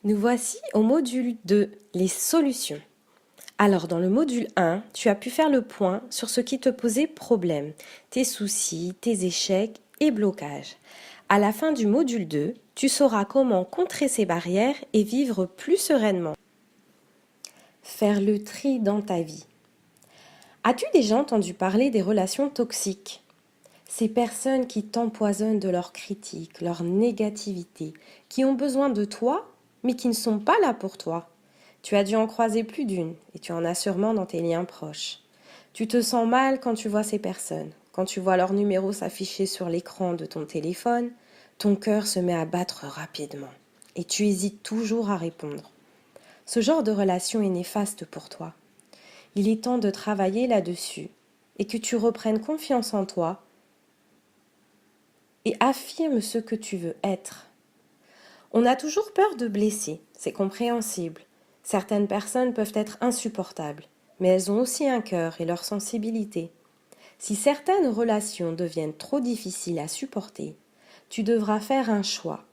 Nous voici au module 2, les solutions. Alors, dans le module 1, tu as pu faire le point sur ce qui te posait problème, tes soucis, tes échecs et blocages. À la fin du module 2, tu sauras comment contrer ces barrières et vivre plus sereinement. Faire le tri dans ta vie. As-tu déjà entendu parler des relations toxiques ? Ces personnes qui t'empoisonnent de leurs critiques, leur négativité, qui ont besoin de toi, mais qui ne sont pas là pour toi. Tu as dû en croiser plus d'une, et tu en as sûrement dans tes liens proches. Tu te sens mal quand tu vois ces personnes. Quand tu vois leur numéro s'afficher sur l'écran de ton téléphone, ton cœur se met à battre rapidement, et tu hésites toujours à répondre. Ce genre de relation est néfaste pour toi. Il est temps de travailler là-dessus, et que tu reprennes confiance en toi, et affirme ce que tu veux être. On a toujours peur de blesser, c'est compréhensible. Certaines personnes peuvent être insupportables, mais elles ont aussi un cœur et leur sensibilité. Si certaines relations deviennent trop difficiles à supporter, tu devras faire un choix.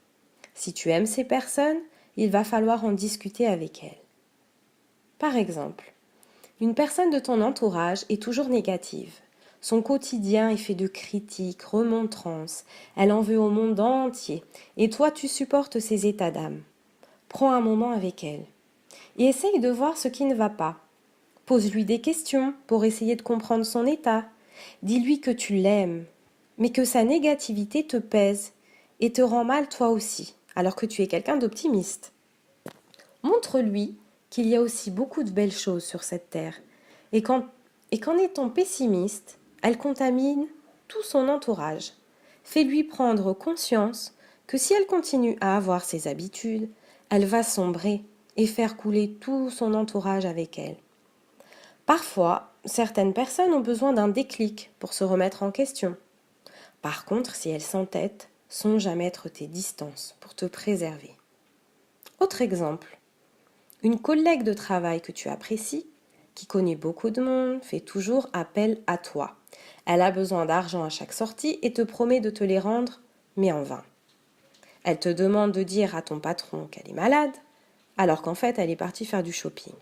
Si tu aimes ces personnes, il va falloir en discuter avec elles. Par exemple, une personne de ton entourage est toujours négative. Son quotidien est fait de critiques, remontrances. Elle en veut au monde entier. Et toi, tu supportes ses états d'âme. Prends un moment avec elle. Et essaye de voir ce qui ne va pas. Pose-lui des questions pour essayer de comprendre son état. Dis-lui que tu l'aimes, mais que sa négativité te pèse et te rend mal toi aussi, alors que tu es quelqu'un d'optimiste. Montre-lui qu'il y a aussi beaucoup de belles choses sur cette terre et qu'en étant pessimiste, elle contamine tout son entourage. Fais-lui prendre conscience que si elle continue à avoir ses habitudes, elle va sombrer et faire couler tout son entourage avec elle. Parfois, certaines personnes ont besoin d'un déclic pour se remettre en question. Par contre, si elles s'entêtent, songe à mettre tes distances pour te préserver. Autre exemple. Une collègue de travail que tu apprécies, qui connaît beaucoup de monde, fait toujours appel à toi. Elle a besoin d'argent à chaque sortie et te promet de te les rendre, mais en vain. Elle te demande de dire à ton patron qu'elle est malade, alors qu'en fait elle est partie faire du shopping.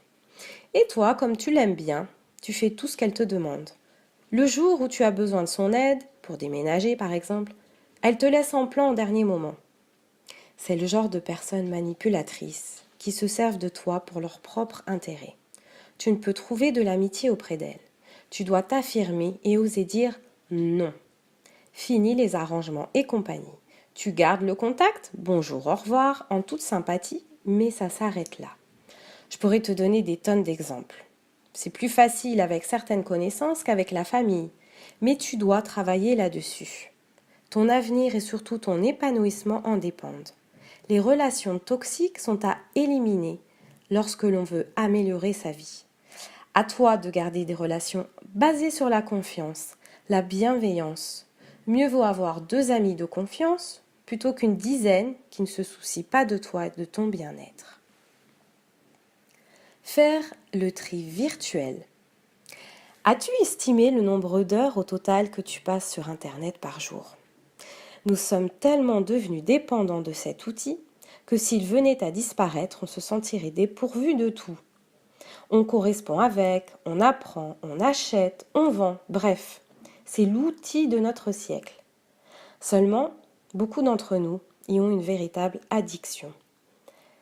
Et toi, comme tu l'aimes bien, tu fais tout ce qu'elle te demande. Le jour où tu as besoin de son aide, pour déménager par exemple, elle te laisse en plan au dernier moment. C'est le genre de personnes manipulatrices qui se servent de toi pour leur propre intérêt. Tu ne peux trouver de l'amitié auprès d'elles. Tu dois t'affirmer et oser dire non. Fini les arrangements et compagnie. Tu gardes le contact, bonjour, au revoir, en toute sympathie, mais ça s'arrête là. Je pourrais te donner des tonnes d'exemples. C'est plus facile avec certaines connaissances qu'avec la famille, mais tu dois travailler là-dessus. Ton avenir et surtout ton épanouissement en dépendent. Les relations toxiques sont à éliminer lorsque l'on veut améliorer sa vie. À toi de garder des relations basées sur la confiance, la bienveillance. Mieux vaut avoir 2 amis de confiance plutôt qu'une dizaine qui ne se soucient pas de toi et de ton bien-être. Faire le tri virtuel. As-tu estimé le nombre d'heures au total que tu passes sur Internet par jour ? Nous sommes tellement devenus dépendants de cet outil que s'il venait à disparaître, on se sentirait dépourvu de tout. On correspond avec, on apprend, on achète, on vend, bref, c'est l'outil de notre siècle. Seulement, beaucoup d'entre nous y ont une véritable addiction.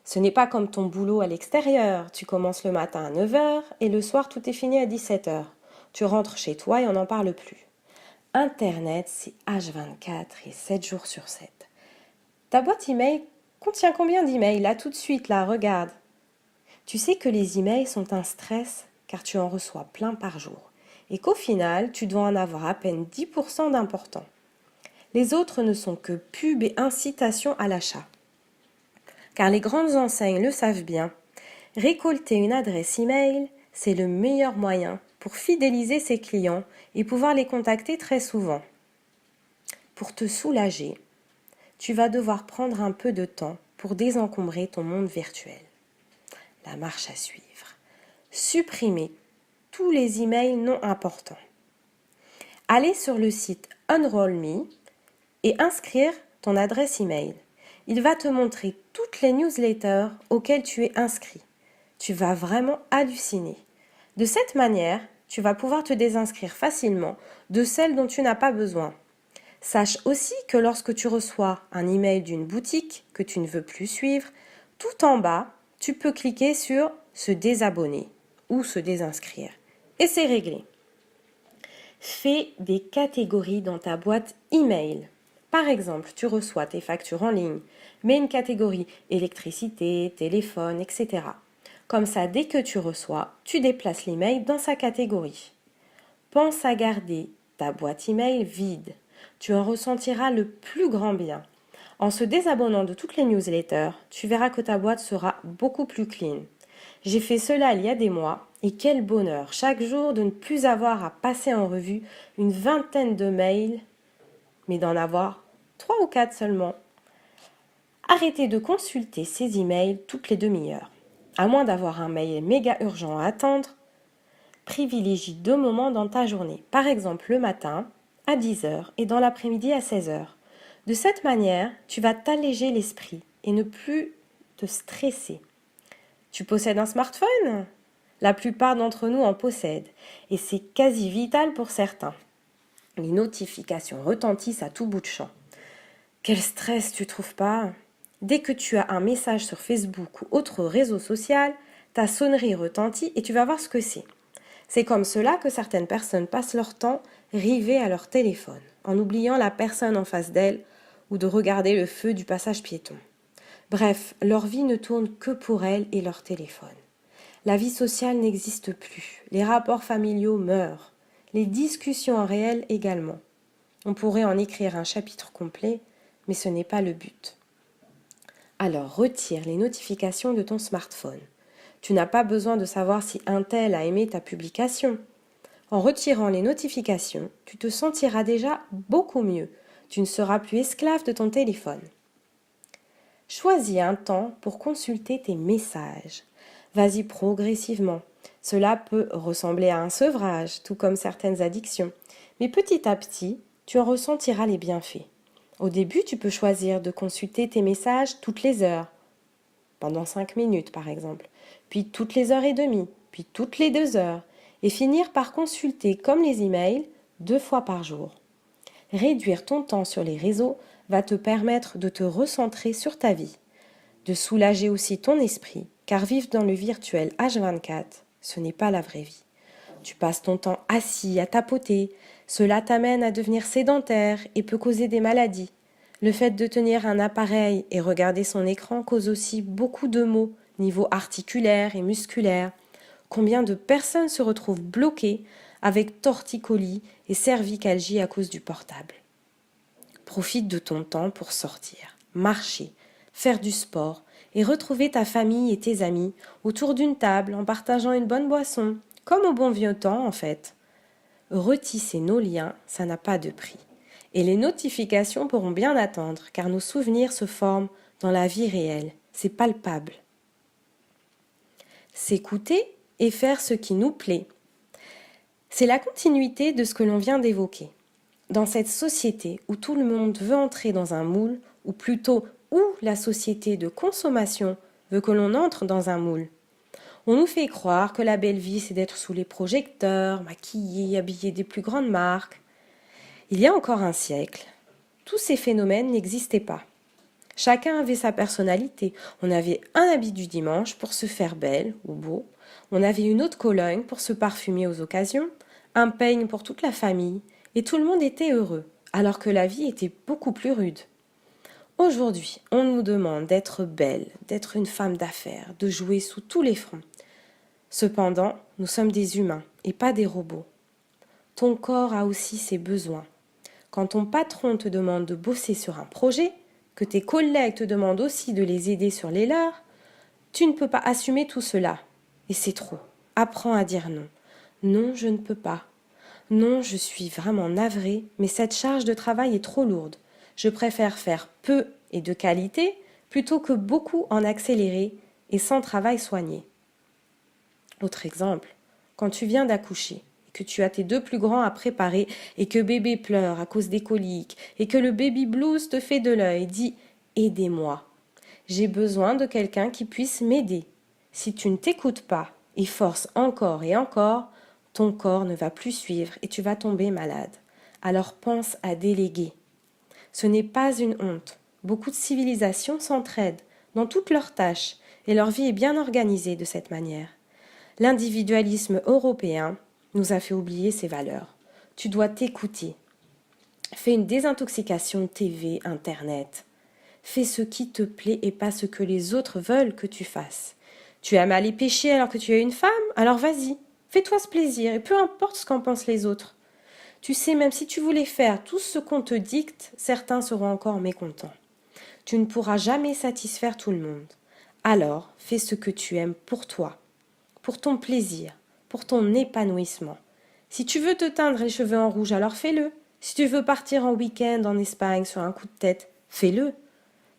Ce n'est pas comme ton boulot à l'extérieur, tu commences le matin à 9 heures et le soir tout est fini à 17 heures. Tu rentres chez toi et on n'en parle plus. Internet, c'est H24 et 7 jours sur 7. Ta boîte email contient combien d'emails? Là tout de suite, là, regarde. Tu sais que les emails sont un stress car tu en reçois plein par jour et qu'au final, tu dois en avoir à peine 10% d'importants. Les autres ne sont que pubs et incitations à l'achat. Car les grandes enseignes le savent bien, récolter une adresse email, c'est le meilleur moyen pour fidéliser ses clients et pouvoir les contacter très souvent. Pour te soulager, tu vas devoir prendre un peu de temps pour désencombrer ton monde virtuel. La marche à suivre. Supprimer tous les emails non importants. Allez sur le site Unroll Me et inscrire ton adresse email. il va te montrer toutes les newsletters auxquelles tu es inscrit. Tu vas vraiment halluciner. De cette manière, tu vas pouvoir te désinscrire facilement de celles dont tu n'as pas besoin. Sache aussi que lorsque tu reçois un email d'une boutique que tu ne veux plus suivre, tout en bas, tu peux cliquer sur « Se désabonner » ou « Se désinscrire » et c'est réglé. Fais des catégories dans ta boîte email. Par exemple, tu reçois tes factures en ligne, mets une catégorie électricité, téléphone, etc. Comme ça, dès que tu reçois, tu déplaces l'email dans sa catégorie. Pense à garder ta boîte email vide. Tu en ressentiras le plus grand bien. En se désabonnant de toutes les newsletters, tu verras que ta boîte sera beaucoup plus clean. J'ai fait cela il y a des mois et quel bonheur chaque jour de ne plus avoir à passer en revue une vingtaine de mails, mais d'en avoir 3 ou 4 seulement. Arrêtez de consulter ces emails toutes les demi-heures. À moins d'avoir un mail méga urgent à attendre, privilégie 2 moments dans ta journée. Par exemple, le matin à 10h et dans l'après-midi à 16h. De cette manière, tu vas t'alléger l'esprit et ne plus te stresser. Tu possèdes un smartphone ? La plupart d'entre nous en possèdent et c'est quasi vital pour certains. Les notifications retentissent à tout bout de champ. Quel stress, tu trouves pas ? Dès que tu as un message sur Facebook ou autre réseau social, ta sonnerie retentit et tu vas voir ce que c'est. C'est comme cela que certaines personnes passent leur temps rivées à leur téléphone, en oubliant la personne en face d'elles ou de regarder le feu du passage piéton. Bref, leur vie ne tourne que pour elles et leur téléphone. La vie sociale n'existe plus, les rapports familiaux meurent, les discussions en réel également. On pourrait en écrire un chapitre complet, mais ce n'est pas le but. Alors retire les notifications de ton smartphone. Tu n'as pas besoin de savoir si un tel a aimé ta publication. En retirant les notifications, tu te sentiras déjà beaucoup mieux. Tu ne seras plus esclave de ton téléphone. Choisis un temps pour consulter tes messages. Vas-y progressivement. Cela peut ressembler à un sevrage, tout comme certaines addictions. Mais petit à petit, tu en ressentiras les bienfaits. Au début, tu peux choisir de consulter tes messages toutes les heures, pendant 5 minutes par exemple, puis toutes les heures et demie, puis toutes les 2 heures, et finir par consulter, comme les emails, 2 fois par jour. Réduire ton temps sur les réseaux va te permettre de te recentrer sur ta vie, de soulager aussi ton esprit, car vivre dans le virtuel H24, ce n'est pas la vraie vie. Tu passes ton temps assis à tapoter, cela t'amène à devenir sédentaire et peut causer des maladies. Le fait de tenir un appareil et regarder son écran cause aussi beaucoup de maux, niveau articulaire et musculaire. Combien de personnes se retrouvent bloquées avec torticolis et cervicalgie à cause du portable. Profite de ton temps pour sortir, marcher, faire du sport et retrouver ta famille et tes amis autour d'une table en partageant une bonne boisson, comme au bon vieux temps en fait. Retisser nos liens, ça n'a pas de prix. Et les notifications pourront bien attendre, car nos souvenirs se forment dans la vie réelle. C'est palpable. S'écouter et faire ce qui nous plaît. C'est la continuité de ce que l'on vient d'évoquer. Dans cette société où tout le monde veut entrer dans un moule, ou plutôt où la société de consommation veut que l'on entre dans un moule, on nous fait croire que la belle vie, c'est d'être sous les projecteurs, maquillé, habillé des plus grandes marques. Il y a encore un siècle, tous ces phénomènes n'existaient pas. Chacun avait sa personnalité. On avait un habit du dimanche pour se faire belle ou beau. On avait une autre Cologne pour se parfumer aux occasions, un peigne pour toute la famille, et tout le monde était heureux, alors que la vie était beaucoup plus rude. Aujourd'hui, on nous demande d'être belle, d'être une femme d'affaires, de jouer sous tous les fronts. Cependant, nous sommes des humains et pas des robots. Ton corps a aussi ses besoins. Quand ton patron te demande de bosser sur un projet, que tes collègues te demandent aussi de les aider sur les leurs, tu ne peux pas assumer tout cela. Et c'est trop. Apprends à dire non. Non, je ne peux pas. Non, je suis vraiment navrée, mais cette charge de travail est trop lourde. Je préfère faire peu et de qualité plutôt que beaucoup en accéléré et sans travail soigné. Autre exemple, quand tu viens d'accoucher et que tu as tes 2 plus grands à préparer et que bébé pleure à cause des coliques et que le baby blues te fait de l'œil, dis aidez-moi. J'ai besoin de quelqu'un qui puisse m'aider. Si tu ne t'écoutes pas et forces encore et encore, ton corps ne va plus suivre et tu vas tomber malade. Alors pense à déléguer. Ce n'est pas une honte. Beaucoup de civilisations s'entraident dans toutes leurs tâches et leur vie est bien organisée de cette manière. L'individualisme européen nous a fait oublier ces valeurs. Tu dois t'écouter. Fais une désintoxication TV, Internet. Fais ce qui te plaît et pas ce que les autres veulent que tu fasses. Tu aimes aller pêcher alors que tu es une femme? Alors vas-y, fais-toi ce plaisir et peu importe ce qu'en pensent les autres. Tu sais, même si tu voulais faire tout ce qu'on te dicte, certains seront encore mécontents. Tu ne pourras jamais satisfaire tout le monde. Alors, fais ce que tu aimes pour toi, pour ton plaisir, pour ton épanouissement. Si tu veux te teindre les cheveux en rouge, alors fais-le. Si tu veux partir en week-end en Espagne sur un coup de tête, fais-le.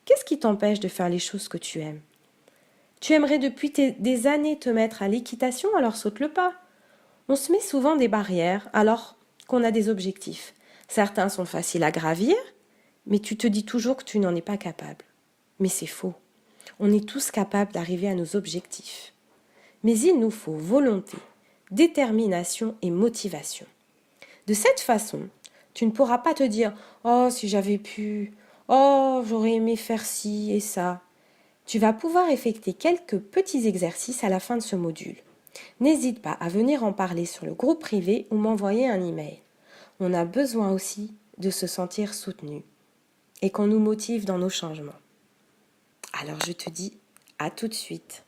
Qu'est-ce qui t'empêche de faire les choses que tu aimes? Tu aimerais depuis des années te mettre à l'équitation, alors saute le pas. On se met souvent des barrières alors qu'on a des objectifs. Certains sont faciles à gravir, mais tu te dis toujours que tu n'en es pas capable. Mais c'est faux. On est tous capables d'arriver à nos objectifs. Mais il nous faut volonté, détermination et motivation. De cette façon, tu ne pourras pas te dire « Oh, si j'avais pu, oh, j'aurais aimé faire ci et ça ». Tu vas pouvoir effectuer quelques petits exercices à la fin de ce module. N'hésite pas à venir en parler sur le groupe privé ou m'envoyer un email. On a besoin aussi de se sentir soutenu et qu'on nous motive dans nos changements. Alors je te dis à tout de suite.